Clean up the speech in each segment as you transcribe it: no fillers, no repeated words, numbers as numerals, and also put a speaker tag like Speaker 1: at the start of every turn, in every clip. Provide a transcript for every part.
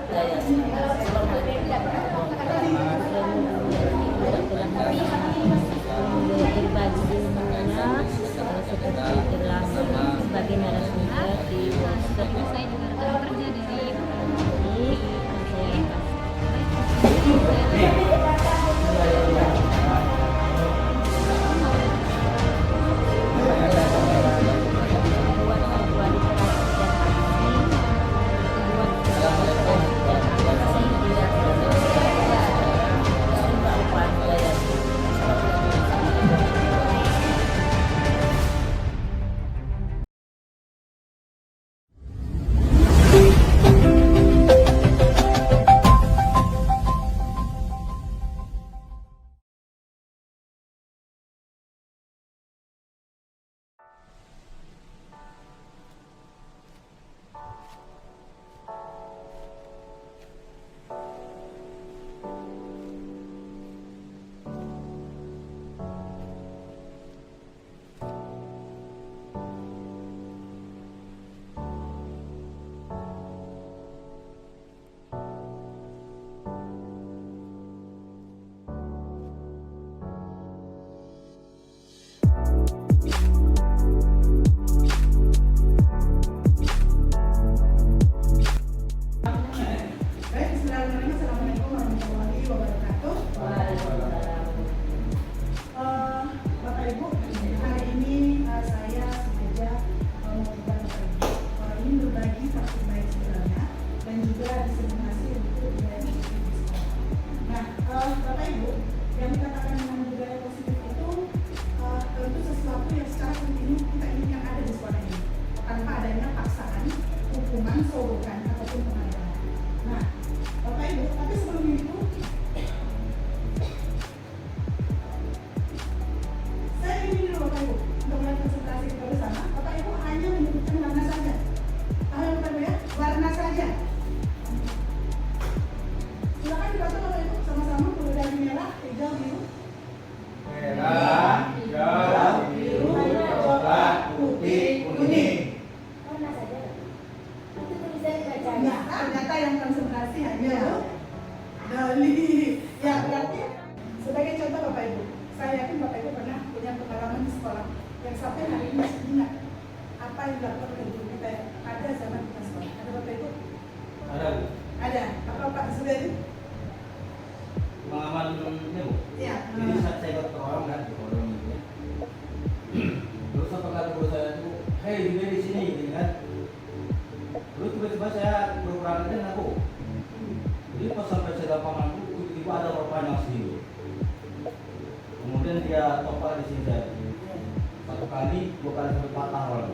Speaker 1: Jaya. Berbagi ilmunya seperti telah sebagai narasumber di WhatsApp.
Speaker 2: Saya juga rekan kerja dari
Speaker 3: kemudian dia total di sini satu kali, dua kali sampai patah orang.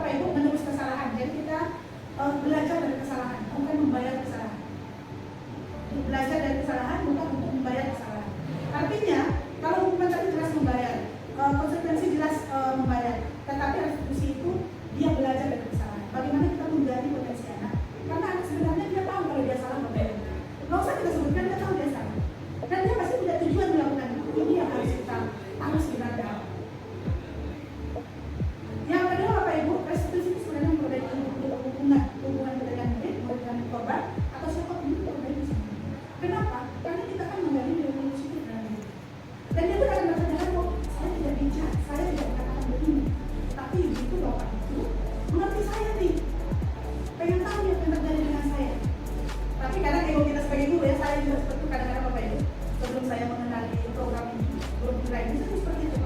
Speaker 4: Bapak Ibu menebus kesalahan. Jadi kita belajar dari kesalahan, bukan membayar kesalahan. Belajar dari kesalahan bukan untuk membayar kesalahan. Artinya kalau hukuman tadi jelas membayar, konsekuensi jelas membayar, tetapi restitusi itu dia belajar dari kesalahan. Bagaimana kita menggali potensi anak? Karena anak sebenarnya dia tahu kalau dia salah Bapak Ibu. Nggak usah kita sebutkan, dia tahu dia salah. Dan dia pasti punya tujuan melakukan itu. Ini yang harus kita dalam. Yang kedua Bapak Ibu, restitusi itu sebenarnya memperbaiki hubungan kita dengan korban atau siapa pun itu memperbaiki semua. Kenapa? Karena kita kan menggali nilai positif dalam hidup. Dan dia pun akan berkata, kok saya tidak bijak, saya tidak mengatakan begini. Tapi begitu Bapak itu mengerti saya nih, pengen tahu yang terjadi dengan saya. Tapi kadang ego kita sebagai guru ya, saya juga seperti itu kadang-kadang Bapak Ibu. Sebelum saya mengenali program ini, guru kita ini saya seperti itu.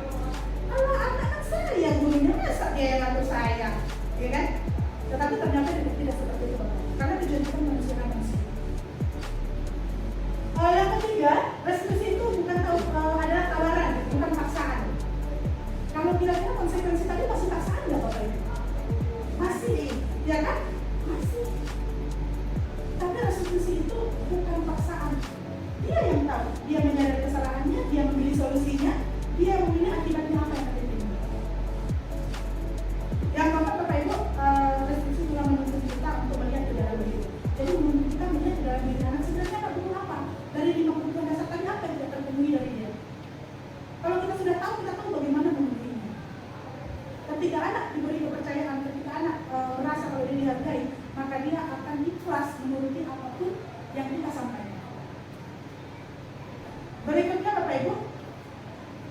Speaker 4: Kalau anak-anak saya gurunya masa dia yang ngatur saya, ya kan? Tetapi ternyata tidak seperti itu Bapak. Karena tujuan kita manusia. Yang ketiga, restitusi itu bukan adalah tawaran, bukan paksaan. Kalau kira-kira konsekuensi tadi masih paksaan nggak Bapak Ibu? Masih, ya kan? Masih. Tapi restitusi itu bukan paksaan. Dia yang tahu, dia menyadari kesalahannya, dia memilih solusinya, dia memilih akibatnya apa yang akan terjadi. Yang keempat Bapak Ibu, restitusi juga menuntut kita untuk melihat ke dalam diri. Jadi menuntut kita melihat ke dalam diri anak sebenarnya tak butuh apa. Dari 5 kebutuhan dasar tadi apa yang tidak terpenuhi dari dia. Kalau kita sudah tahu, kita tahu bagaimana memenuhinya. Ketika anak diberi kepercayaan, ketika anak merasa kalau dia dihargai, maka dia akan ikhlas menuruti apapun yang kita sampaikan. Berikutnya Bapak Ibu,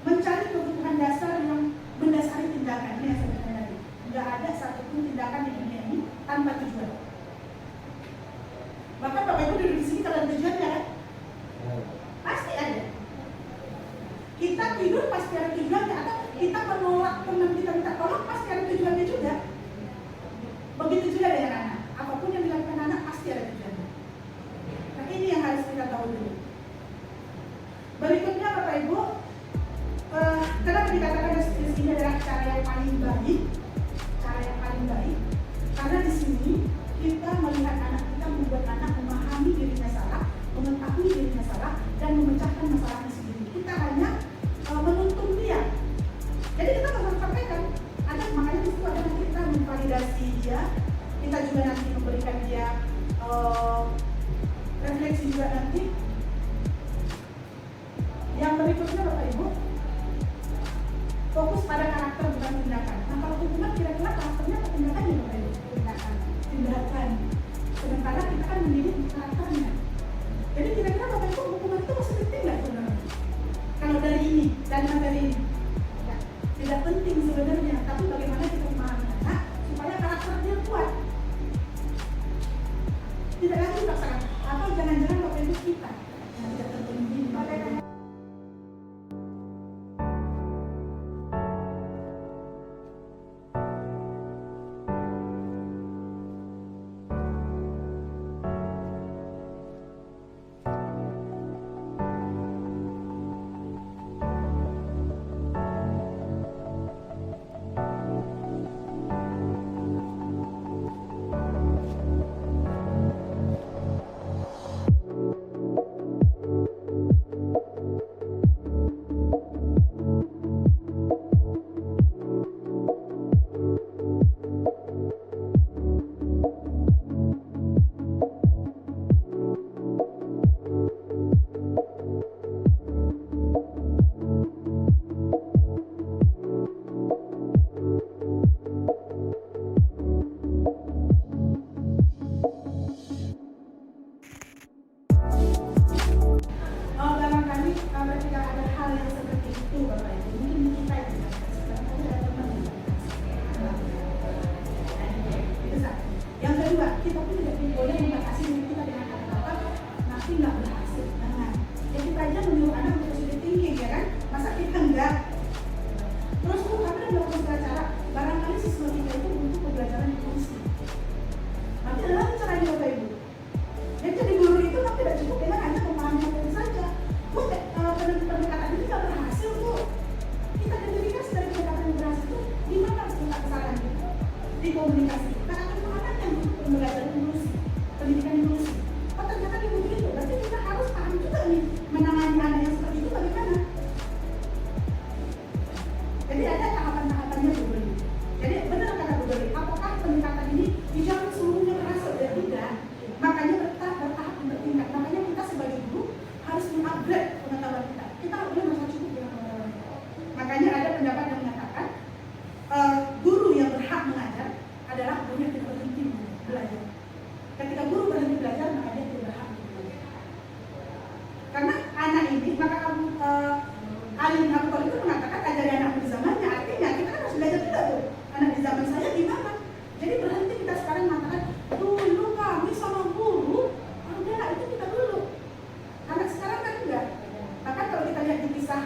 Speaker 4: mencari kebutuhan dasar yang mendasari tindakan. Ini yang saya katakan tadi. Tidak ada satupun tindakan di dunia ini tanpa tujuan. Bahkan Bapak Ibu duduk di sini kalau ada tujuannya kan? Pasti ada. Kita tidur pasti ada tujuannya, atau kita menolak teman kita minta tolong pasti ada tujuannya juga. Begitu juga dengan anak. Apapun yang dilakukan anak pasti ada tujuannya. Nah ini yang harus kita tahu dulu. Berikutnya Bapak Ibu, kenapa dikatakan restitusi ini adalah cara yang paling baik? Cara yang paling baik karena di sini kita melihat anak kita, membuat anak memahami dirinya salah, mengetahui dirinya salah, dan memecahkan masalahnya sendiri. Kita hanya menuntun dia. Jadi kita harus sampaikan. Ada makanya di situ ada nanti kita memvalidasi dia, kita juga nanti memberikan dia refleksi juga nanti. Yang berikutnya Bapak Ibu, fokus pada karakter bukan tindakan. Nah kalau hukuman kira-kira karakternya atau tindakannya Bapak Ibu? Tindakan. Sementara kita kan mendidik karakternya. Jadi kira-kira Bapak Ibu hukuman itu masih penting nggak sebenarnya? Kalau dari ini, dari materi ini, ya, tidak penting sebenarnya. Tapi bagaimana kita memahami anak supaya karakternya kuat. Tidak lagi dipaksakan. Atau jangan-jangan Bapak Ibu kita yang tidak terpenuhi pada menangani anak yang seperti itu bagaimana? Jadi ada tahapan-tahapannya Bu Doli. Jadi benar kata Bu Doli, apakah pendekatan ini dijamin seluruhnya berhasil? Ya tidak. Makanya bertahap bertingkat. Makanya kita sebagai guru harus mengupgrade pengetahuan kita. Kita nggak boleh merasa cukup dengan pengetahuan kita. Makanya ada pendapat yang mengatakan guru yang berhak mengajar adalah guru yang tidak berhenti belajar. Ketika guru berhenti belajar, maka dia tidak berhak belajar. Karena anak ini, maka Ali bin Abi Thalib itu mengatakan ajari anak di zamannya. Artinya kita kan harus belajar juga tuh. Anak di zaman saya gimana? Jadi berhenti kita sekarang mengatakan dulu kami sama guru, udah itu kita dulu. Anak sekarang kan enggak. Bahkan kalau kita lihat di kisah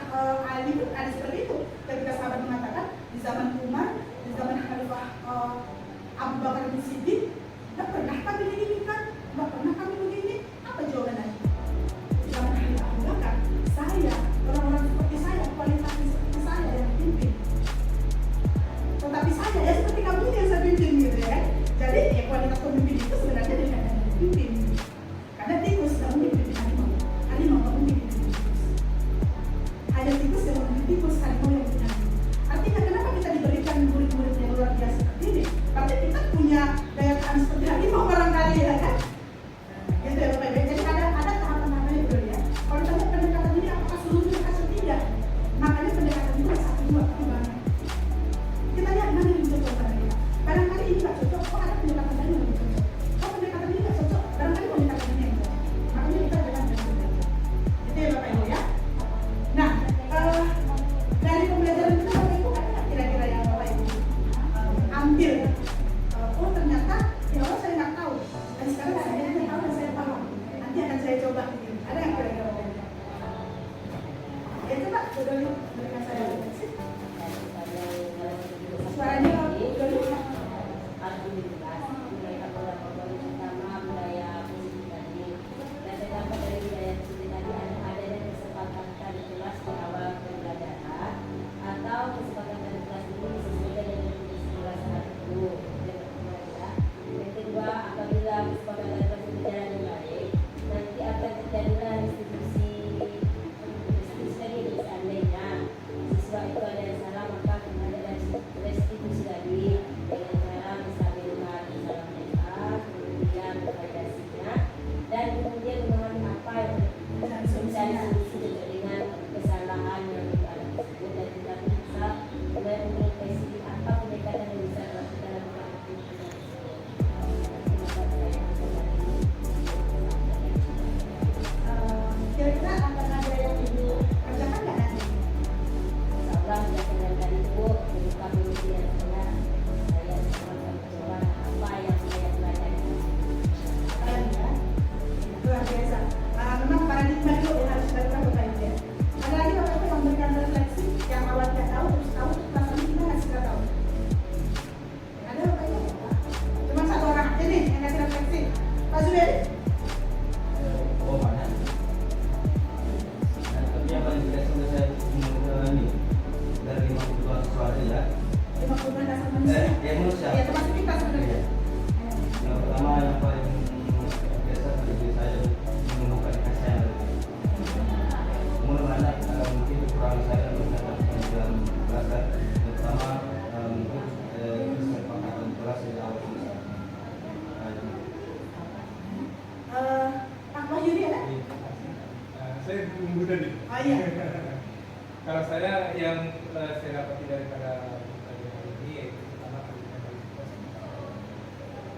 Speaker 4: Ali itu ada seperti itu. Ketika sahabat mengatakan di zaman Umar, di zaman Khalifah Abu Bakar bin Siddiq, nggak pernah kami dididikan, nggak pernah kami begini. Apa jawabannya? Di zaman Khalifah Abu Bakar, saya, orang-orang seperti saya, kualitasnya seperti saya yang pimpin. Tetapi saya ya seperti kamu yang saya pimpin gitu ya. Jadi ya kualitas pemimpin itu sebenarnya dengan yang dipimpin. Karena tikus tidak mungkin dipimpin harimau, harimau tidak mungkin dipimpin tikus. Ada tikus yang memimpin tikus, harimau yang memimpin harimau. Artinya kenapa kita diberikan murid-murid yang luar biasa seperti ini? Berarti kita punya daya tahan seperti harimau barangkali ya kan? Gitu ya Bapak Ibu. Jadi ada tahapan-tahapannya dulu ya. Kalau kita lihat pendekatan ini apakah seluruhnya berhasil tidak? Makanya pendekatan itu ada 1, 2, 3 banyak. Kita lihat mana yang cocok pada kita. Barangkali ini nggak cocok, kok ada pendekatan lain yang lebih cocok. Kok pendekatan ini nggak cocok, barangkali pendekatan ini yang cocok. Makanya kita jalan dengan belajar. Gitu ya Bapak Ibu ya. Nah, dari pembelajaran kita Bapak Ibu ada nggak kira-kira yang Bapak Ibu ambil? Oh ternyata di awal saya nggak tahu, dan sekarang saya tahu dan saya paham. Nanti akan saya coba. Ada yang kira-kira Bapak Ibu? Ya coba, sudah berikan saya sih. Suaranya kalau dulu
Speaker 1: Alhamdulillah, mereka pada pembeli pertama budaya positif tadi. Dan saya dapat dari budaya positif tadi adanya kesepakatan di kelas di awal pembelajaran atau kesepakatan di kelas ini sesuai dengan kelas itu. Yang kedua, apabila kesepakatan kelas berjalan dengan baik, nanti akan terjadilah restitusi tadi seandainya siswa itu ada yang salah, maka ada restitusi lagi dengan cara menstabilkan kesalahan mereka, kemudian validasinya, dan kemudian memahami apa yang bisa disolusi dengan kesalahan yang ada tersebut, dan kita bisa mendeteksi apa pendekatan yang bisa dilakukan dalam
Speaker 4: kira-kira akan ada yang Ibu kerjakan nggak nanti?
Speaker 1: seolah berdasarkan dari itu membuka penelitian saya sempat mencoba apa yang saya pelajari.
Speaker 4: Keren ya, luar biasa. Memang paradigma itu yang harus dilakukan Bapak Ibu ya. Ada lagi Bapak Ibu yang memberikan refleksi yang awal tidak tahu terus tahu, pas ini kita nggak segera tahu. Ada Bapak Ibu? Cuma 1 orang ini yang ngasih refleksi. Pak Zubairi?
Speaker 3: Oh mana? Tapi yang paling tidak sampai saya ini dari 52 siswa ya.
Speaker 4: 50 dasar manusia.
Speaker 3: Ya manusia.
Speaker 4: Ya termasuk kita sebenarnya.
Speaker 3: Yang pertama yang paling biasa bagi saya menemukan kasih sayang. Mulai anak mungkin kekurangan saya untuk mendapatkan dalam belajar. Yang pertama mungkin kesepakatan kelas di awal semester.
Speaker 4: Pak Wahyudi ada?
Speaker 5: Saya muda nih.
Speaker 4: Oh iya.
Speaker 5: Kalau saya yang saya dapati daripada kajian ini yaitu pertama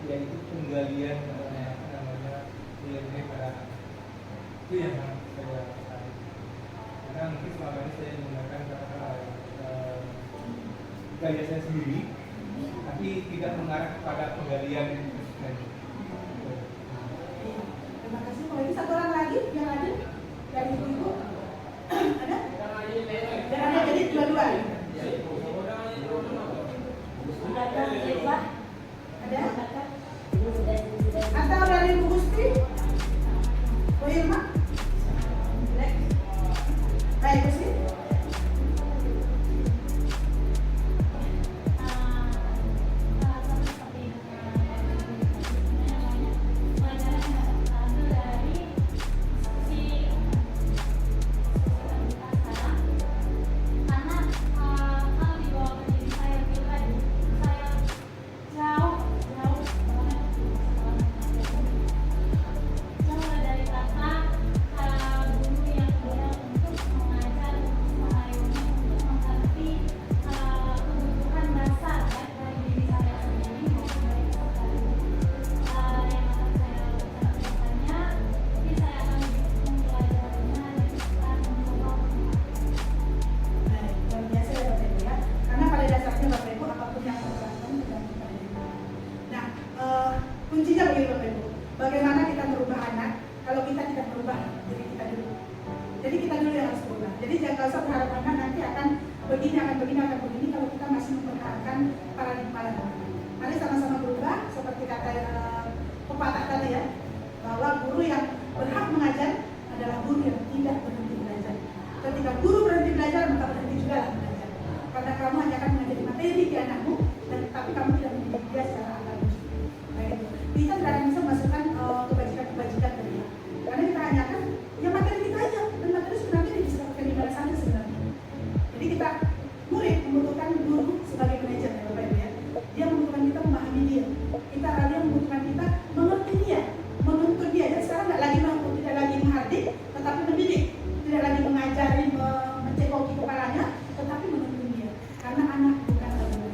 Speaker 5: yaitu penggalian nilai-nilai pada itu yang saya cari. Karena mungkin selama ini saya menggunakan gaya saya sendiri, tapi tidak mengarah kepada penggalian itu sendiri.
Speaker 4: Terima kasih. Kalau ini 1 orang lagi yang hadir dari ibu-ibu ada? Dan ada jadi dua-dua. Ada? Atau dari Bu Gusti? Bu Irma? Baik, Gusti.
Speaker 2: sama seperti
Speaker 4: nggak usah berharap anak nanti akan begini kalau kita masih mempertahankan paradigma lama. Mari sama-sama berubah seperti kata pepatah tadi ya, bahwa guru yang berhak mengajar adalah guru yang tidak berhenti belajar. Ketika guru berhenti belajar, maka berhenti juga lah belajar. Karena kamu hanya akan mengajari materi di anakmu, tapi kamu tidak mendidik dia secara akademis. Nah, itu. Kita tidak akan bisa masukkan kebajikan dari dia. Karena kita hanya akan ya materi kita aja, dan materi sebenarnya bisa pakai di mana saja sebenarnya. Jadi kita murid membutuhkan guru sebagai manajer ya Bapak Ibu ya. Dia membutuhkan kita memahami dia. Dia membutuhkan kita mengerti dia, menuntut dia. Jadi sekarang tidak lagi menghardik, tetapi mendidik. Tidak lagi mengajari, mencekoki kepalanya, tetapi menuntut dia. Karena anak bukan bangunan.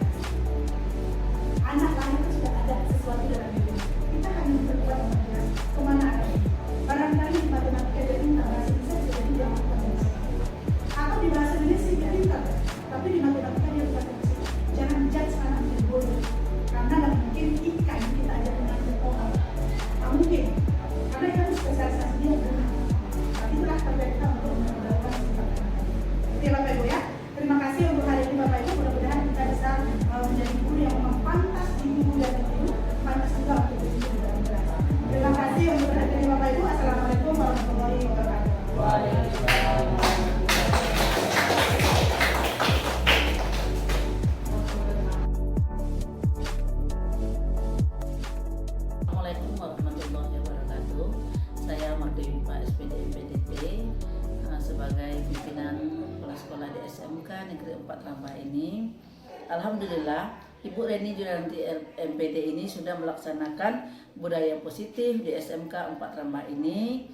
Speaker 4: Anak lahir itu sudah ada sesuatu dalam diri. Kita hanya berbuat sama dia. Kemana arahnya? Barangkali di matematika dia pintar, bahasa Indonesia bisa jadi dia bukan bisa. Atau di bahasa Indonesia dia pintar, tapi di matematika dia bukan bisa. Jangan judge anak menjadi bodoh. Karena nggak mungkin ikan kita ajar mengajar pohon. Nggak mungkin. Karena itu harus spesialisasi dia benar. Tapi itulah kerja kita untuk melakukan sifat anak. Oke Bapak Ibu ya. Terima kasih untuk hari ini Bapak Ibu. Mudah-mudahan kita bisa menjadi guru yang memang pantas di guru dan guru, pantas juga untuk guru dan kelas. Terima kasih untuk perhatian Bapak Ibu. Assalamualaikum warahmatullahi wabarakatuh.
Speaker 6: Assalamualaikum warahmatullahi wabarakatuh. Saya Mardewi Pak SPD MPDT sebagai pimpinan kepala sekolah di SMK Negeri 4 Rambah ini. Alhamdulillah Ibu Reni Junianti MPD ini sudah melaksanakan budaya positif di SMK 4 Rambah ini.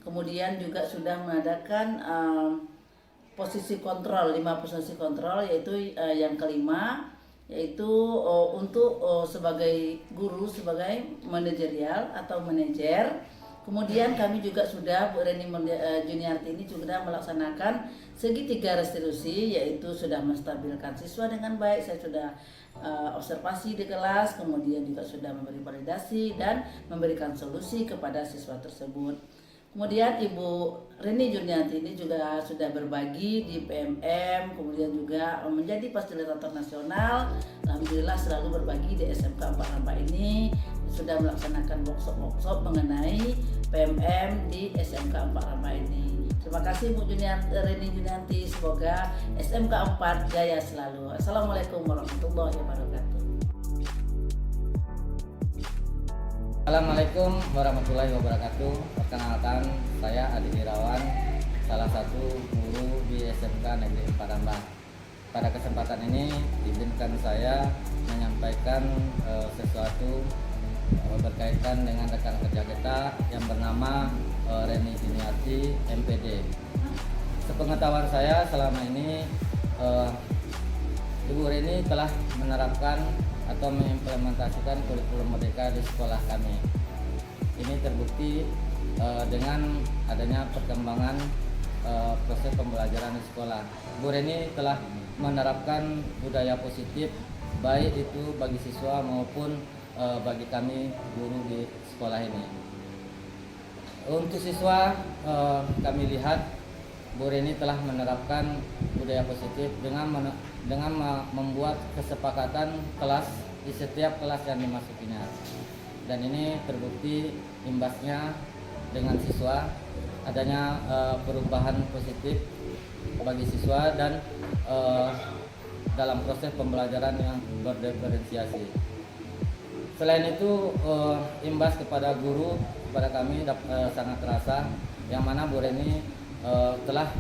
Speaker 6: Kemudian juga sudah mengadakan posisi kontrol, 5 posisi kontrol, yaitu yang kelima, yaitu untuk sebagai guru, sebagai manajerial atau manajer. Kemudian kami juga sudah, Bu Reni Juniarti ini juga melaksanakan segitiga restitusi, yaitu sudah menstabilkan siswa dengan baik. Saya sudah observasi di kelas, kemudian juga sudah memberi validasi dan memberikan solusi kepada siswa tersebut. Kemudian Ibu Reni Junianti ini juga sudah berbagi di PMM, kemudian juga menjadi fasilitator nasional. Alhamdulillah selalu berbagi di SMK 4 Rambah ini, sudah melaksanakan workshop mengenai PMM di SMK 4 Rambah ini. Terima kasih Bu Reni Junianti, semoga SMK 4 jaya selalu. Assalamualaikum warahmatullahi wabarakatuh.
Speaker 7: Assalamualaikum warahmatullahi wabarakatuh. Perkenalkan, saya Adi Irawan, salah satu guru di SMK Negeri 4 Rambah. Pada kesempatan ini izinkan saya menyampaikan sesuatu berkaitan dengan rekan kerja kita yang bernama Reni Juniarti MPD. Sepengetahuan saya selama ini Ibu Reni telah menerapkan atau mengimplementasikan kurikulum merdeka di sekolah kami. Ini terbukti dengan adanya perkembangan proses pembelajaran di sekolah. Bu Reni telah menerapkan budaya positif, baik itu bagi siswa maupun bagi kami guru di sekolah ini. Untuk siswa, kami lihat Bu Reni telah menerapkan budaya positif dengan membuat kesepakatan kelas di setiap kelas yang dimasukinya, dan ini terbukti imbasnya dengan siswa adanya perubahan positif bagi siswa dan dalam proses pembelajaran yang berdiferensiasi. Selain itu imbas kepada guru kepada kami sangat terasa, yang mana Bu Reni telah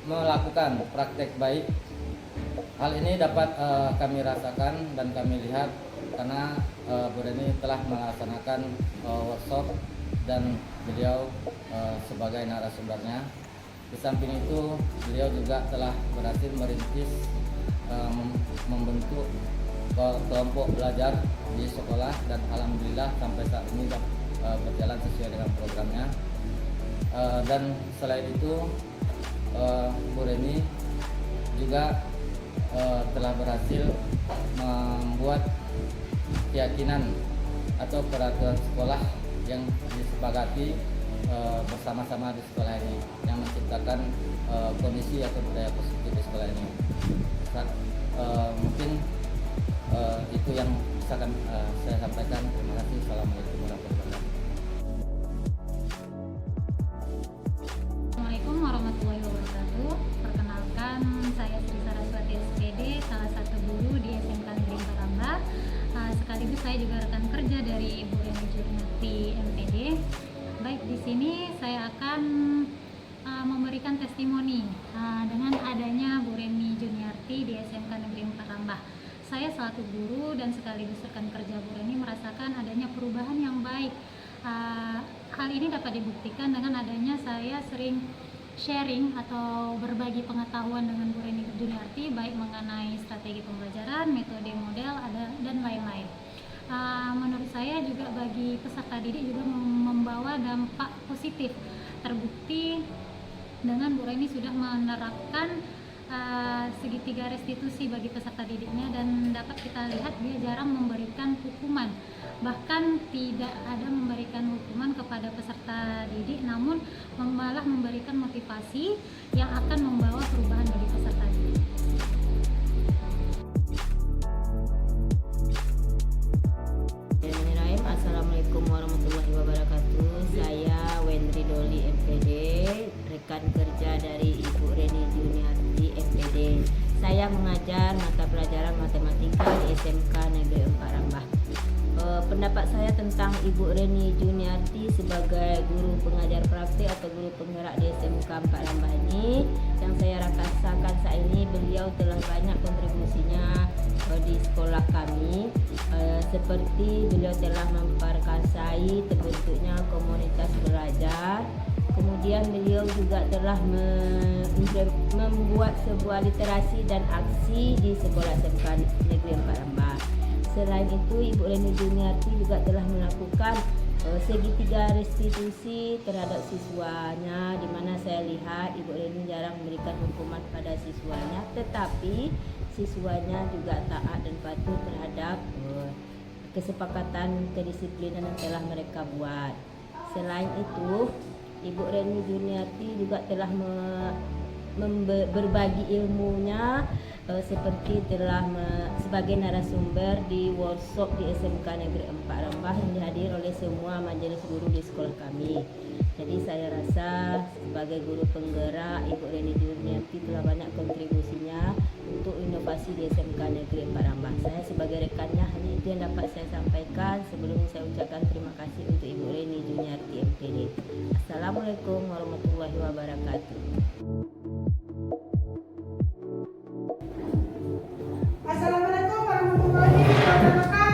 Speaker 7: melakukan praktek baik. Hal ini dapat kami rasakan dan kami lihat karena Bu Reni telah melaksanakan workshop dan beliau sebagai narasumbernya. Di samping itu beliau juga telah berhasil merintis membentuk kelompok belajar di sekolah, dan alhamdulillah sampai saat ini berjalan sesuai dengan programnya. Dan selain itu Bu Reni juga telah berhasil membuat keyakinan atau peraturan sekolah yang disepakati bersama-sama di sekolah ini yang menciptakan kondisi atau budaya positif di sekolah ini. Mungkin itu yang bisa saya sampaikan. Terima kasih. Assalamualaikum warahmatullahi wabarakatuh.
Speaker 2: Assalamualaikum warahmatullahi wabarakatuh. Perkenalkan, saya Sri Saraswati SPD, salah satu guru di SMK Negeri Parambah. Sekaligus saya juga rekan kerja dari Ibu Reni Juniarti MPD. Baik, di sini saya akan memberikan testimoni dengan adanya Bu Reni Juniarti di SMK Negeri Parambah. Saya selaku guru dan sekaligus rekan kerja Bu Reni merasakan adanya perubahan yang baik. Hal ini dapat dibuktikan dengan adanya saya sering sharing atau berbagi pengetahuan dengan Bu Reni Juniarti, baik mengenai strategi pembelajaran, metode model, dan lain-lain. Menurut saya juga bagi peserta didik juga membawa dampak positif. Terbukti dengan Bu Reni sudah menerapkan segitiga restitusi bagi peserta didiknya, dan dapat kita lihat dia jarang memberikan hukuman, bahkan tidak ada memberikan hukuman kepada peserta didik, namun malah memberikan motivasi yang akan membawa perubahan bagi peserta didik.
Speaker 1: Assalamualaikum warahmatullahi wabarakatuh. Saya Wendri Doli MPD, rekan kerja dari Ibu Reni Juniarti MPD. Saya mengajar mata pelajaran matematika di SMK Negeri Parambah. Pendapat saya tentang Ibu Reni Juniarti sebagai guru pengajar praktik atau guru penggerak di SMK Parambah ini, yang saya rasakan saat ini, beliau telah banyak kontribusinya di sekolah kami. Seperti beliau telah memperkasai terbentuknya komunitas belajar. Kemudian beliau juga telah membuat sebuah literasi dan aksi di sekolah SMK Negeri Parambah. Selain itu, Ibu Reni Juniarti juga telah melakukan segitiga restitusi terhadap siswanya, di mana saya lihat Ibu Reni jarang memberikan hukuman pada siswanya, tetapi siswanya juga taat dan patuh terhadap kesepakatan kedisiplinan yang telah mereka buat. Selain itu, Ibu Reni Juniarti juga telah berbagi ilmunya, seperti telah sebagai narasumber di workshop di SMK Negeri Parambah yang dihadiri oleh semua majelis guru di sekolah kami. Jadi saya rasa sebagai guru penggerak, Ibu Reni Juniarti telah banyak kontribusinya untuk inovasi di SMK Negeri Parambah. Saya sebagai rekannya hanya itu yang dapat saya sampaikan. Sebelumnya saya ucapkan terima kasih untuk Ibu Reni Juniarti MPD. Assalamualaikum warahmatullahi wabarakatuh.
Speaker 4: Assalamualaikum warahmatullahi wabarakatuh.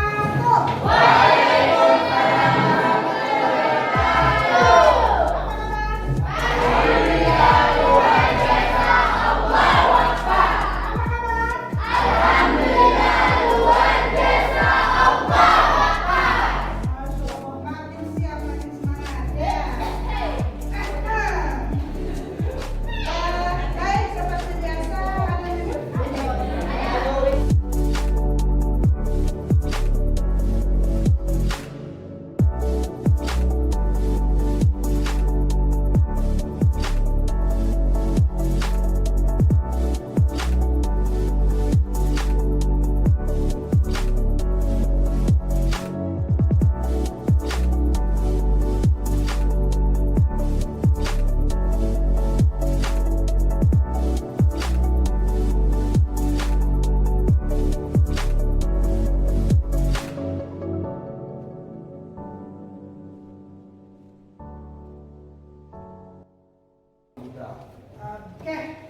Speaker 4: Oke,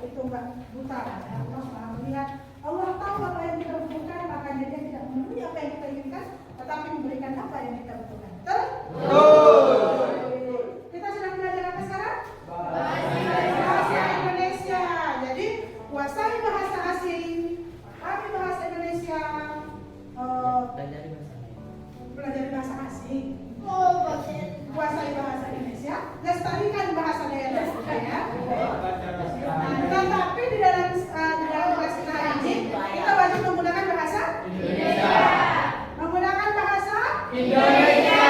Speaker 4: itu Mbak Buta. Allah Maha melihat. Allah tahu apa yang kita butuhkan, makanya Dia tidak memenuhi apa yang kita inginkan, tetapi memberikan apa yang kita butuhkan. Betul? Kita sedang belajar apa sekarang? Bahasa Indonesia. Jadi kuasai bahasa asing, pahami bahasa Indonesia, belajar bahasa asing. Kuasai bahasa Indonesia, lestarikan bahasa daerah, ya. Tetapi di dalam kelas kita ini kita wajib menggunakan bahasa Indonesia. Menggunakan bahasa Indonesia.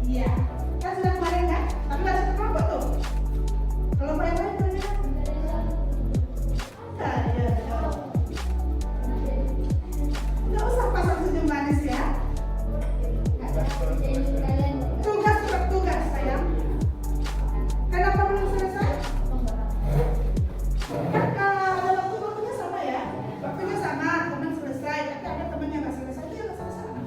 Speaker 4: Iya, kan sudah kemarin kan? Tapi nggak satu kelompok tuh. Kalau yang lain punya? Ada, ya. Nggak usah pasang senyum manis ya. Tugas tetap tugas sayang. Kenapa belum selesai? Kan ada waktunya sama ya. Waktunya sama, teman selesai. Tapi ada teman yang nggak selesai, itu yang nggak selesai.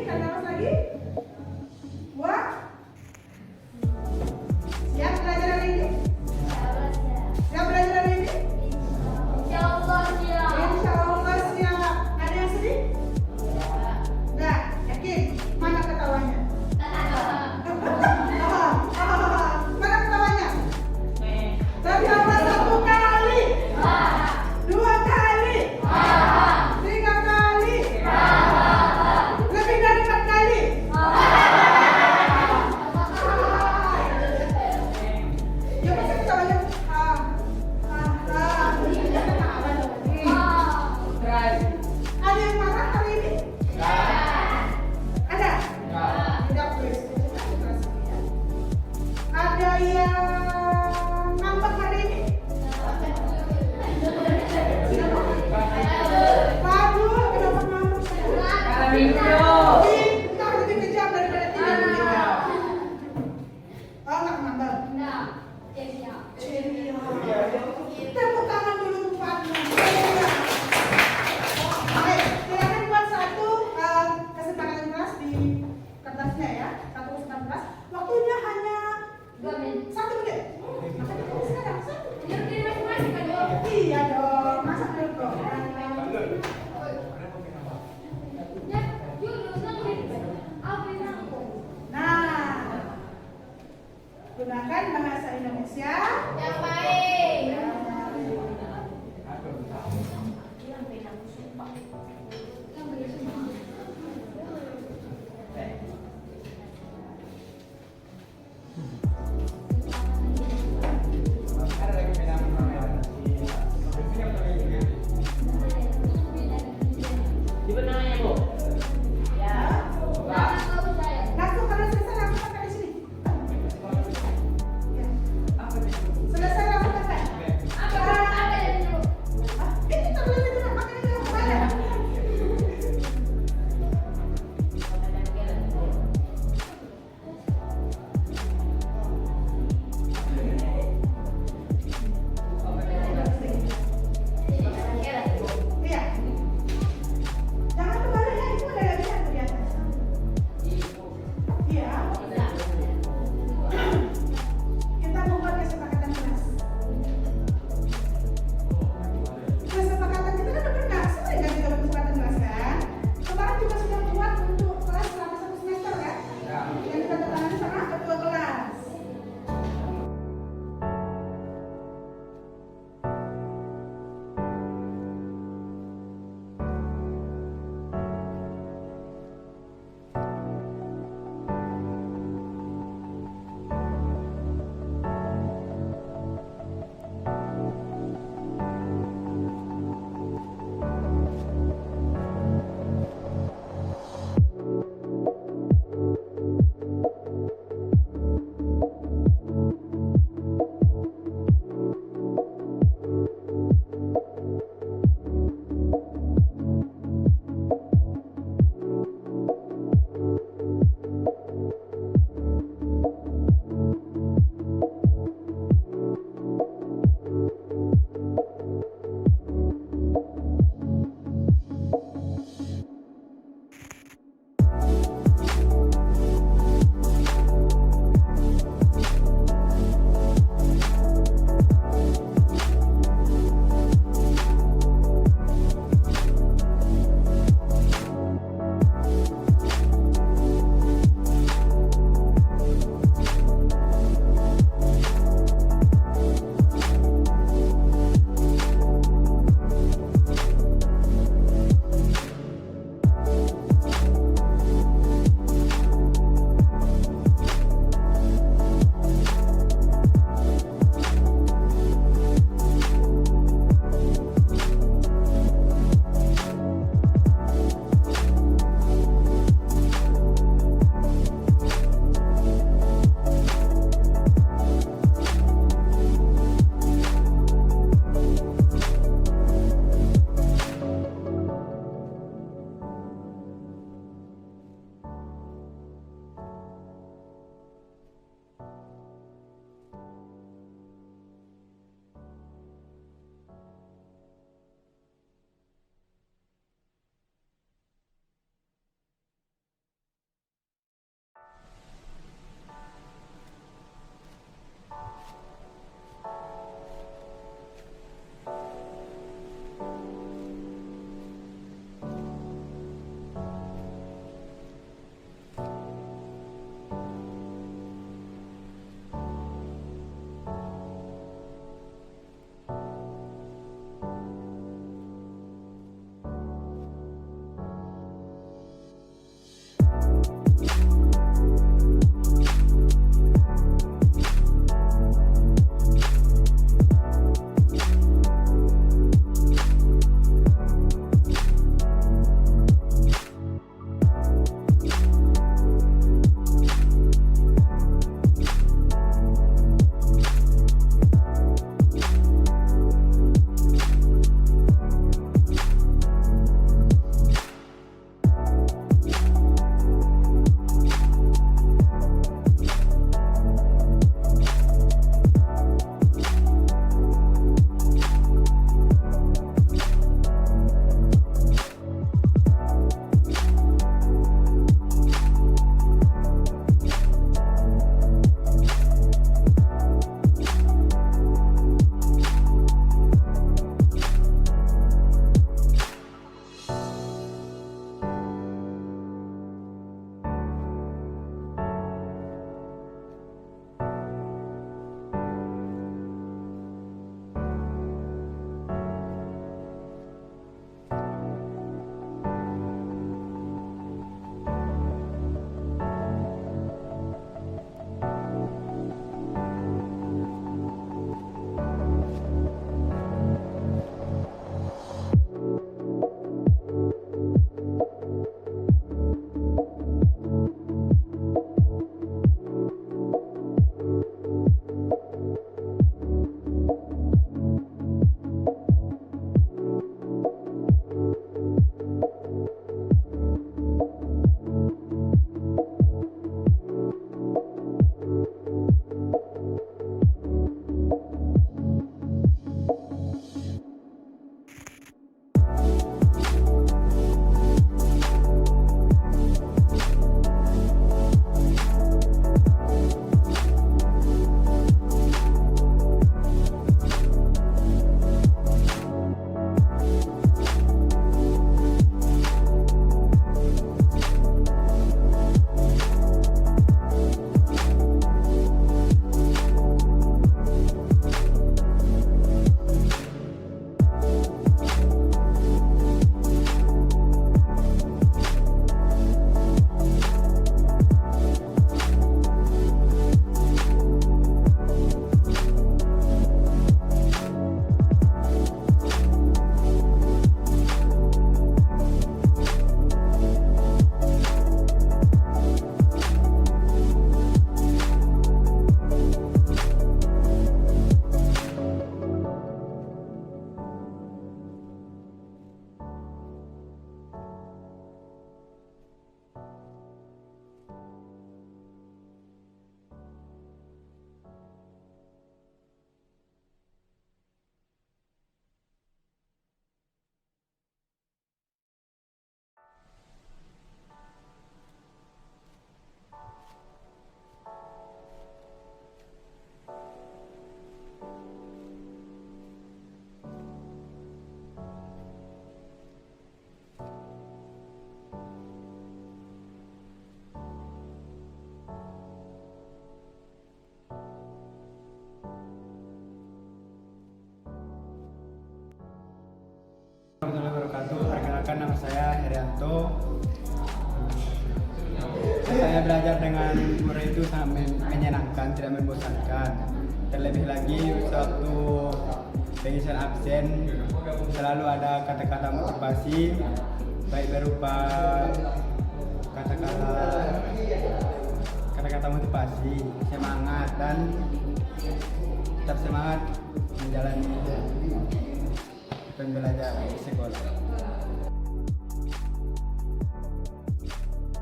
Speaker 4: tarik nafas lagi. Buang. Siap belajar hari ini? Siap belajar hari ini? Insya Allah siap. Ada yang sedih? Enggak, yakin? Mana ketawanya? Mana ketawanya? Tertawa 1 kali, 2 kali, 3 kali, lebih dari 4 kali. Ya pasti ketawanya. Ada yang marah hari ini? Ada? Tidak, please. Ada yang ngambek hari ini? Waduh, kenapa ngambek? Pintar, lebih kejam daripada tidur. Oh, nggak ngambek? Tepuk tangan dulu Bu Fatma. Baik, silakan buat satu kesepakatan kelas di kertasnya ya. 1 kesempatan kelas. Waktunya hanya 1 menit. Makanya kamu sekarang 1. Iya dong, masa belum dong. Nah, gunakan bahasa Indonesia yang baik.
Speaker 8: Perkenalkan, nama saya Herianto. Saya belajar dengan guru itu sangat menyenangkan, tidak membosankan. Terlebih lagi waktu pengisian absen selalu ada kata-kata motivasi, baik berupa kata-kata motivasi, semangat, dan tetap semangat menjalani pembelajaran di sekolah.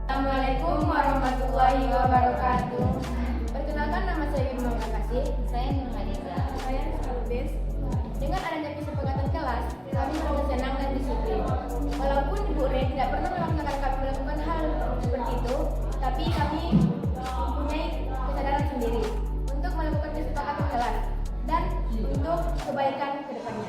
Speaker 9: Assalamualaikum warahmatullahi wabarakatuh. Perkenalkan, nama saya Bima Makasih.
Speaker 2: Saya Nurhaliza.
Speaker 9: Saya Salubes. Dengan adanya kesepakatan kelas, kami merasa senang dan disiplin. Walaupun Ibu Re tidak pernah memaksakan kami melakukan hal seperti itu, tapi kami mempunyai kesadaran sendiri untuk melakukan kesepakatan kelas dan untuk kebaikan ke depannya.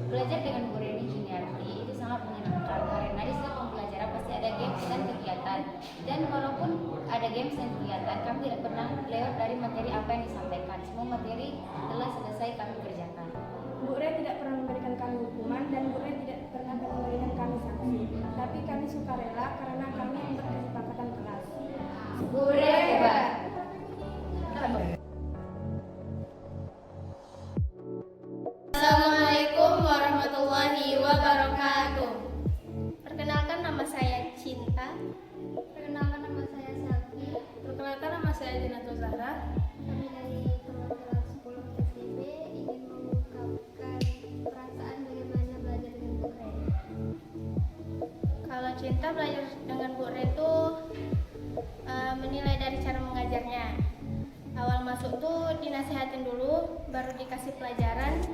Speaker 2: Belajar dengan Bu Reni Juniarti itu sangat menyenangkan karena di setiap pembelajaran pasti ada games dan kegiatan, dan walaupun ada games dan kegiatan kami tidak pernah lewat dari materi apa yang disampaikan. Semua materi telah selesai kami kerjakan.
Speaker 9: Bu Re tidak pernah memberikan kami hukuman dan Bu Re tidak pernah memberikan kami sanksi, tapi kami sukarela karena kami membuat kesepakatan kelas.
Speaker 2: Bu Re hebat.
Speaker 10: Assalamualaikum warahmatullahi wabarakatuh. Perkenalkan, nama saya Cinta.
Speaker 11: Perkenalkan, nama saya Selvi.
Speaker 10: Perkenalkan, nama saya Dinatul Zahra.
Speaker 11: Kami dari teman kelas 10 SDB ingin mengungkapkan perasaan bagaimana belajar dengan Bu Re.
Speaker 10: Kalau Cinta belajar dengan Bu Re itu menilai dari cara mengajarnya. Awal masuk tuh dinasihatin dulu, baru dikasih pelajaran.